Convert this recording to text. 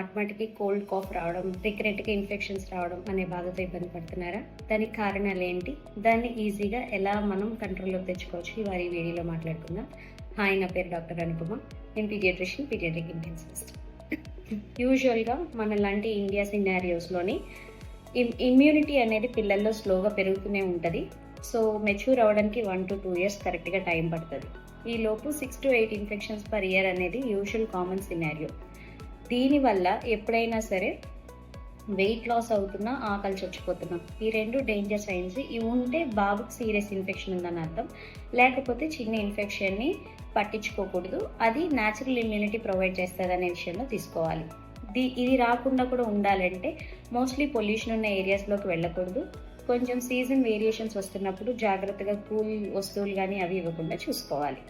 మాటిమాటికి cold cough రావడం, రికరెంట్గా infections రావడం అనే బాధతో ఇబ్బంది పడుతున్నారా? దానికి కారణాలు ఏంటి? దాన్ని ఈజీగా ఎలా మనం కంట్రోల్లోకి తెచ్చుకోవచ్చు? ఇవాళ ఈ వీడియోలో మాట్లాడుకుందాం. హాయ్, నా పేరు డాక్టర్ అనుపమ. నేను పీడియాట్రిషియన్, పీడియాట్రిక్ ఇంటెన్సివిస్ట్. యూజువల్గా మన లాంటి ఇండియా సినారియోస్లోని ఇమ్యూనిటీ అనేది పిల్లల్లో స్లోగా పెరుగుతూనే ఉంటుంది. సో మెచ్యూర్ అవ్వడానికి 1 to 2 years కరెక్ట్గా టైం పడుతుంది. ఈ లోపు 6 to 8 ఇన్ఫెక్షన్స్ పర్ ఇయర్ అనేది యూజువల్ కామన్ సినారియో. దీనివల్ల ఎప్పుడైనా సరే వెయిట్ లాస్ అవుతున్నా, ఆకలి చచ్చిపోతున్నాం, ఈ 2 డేంజర్ సైన్స్. ఇవి ఉంటే బాబుకి సీరియస్ ఇన్ఫెక్షన్ ఉందని అర్థం. లేకపోతే చిన్న ఇన్ఫెక్షన్ని పట్టించుకోకూడదు, అది న్యాచురల్ ఇమ్యూనిటీ ప్రొవైడ్ చేస్తుంది అనే విషయంలో తీసుకోవాలి. ఇది రాకుండా కూడా ఉండాలంటే మోస్ట్లీ పొల్యూషన్ ఉన్న ఏరియాస్లోకి వెళ్ళకూడదు. కొంచెం సీజన్ వేరియేషన్స్ వస్తున్నప్పుడు జాగ్రత్తగా కూల్ వస్తువులు కానీ అవి ఇవ్వకుండా చూసుకోవాలి.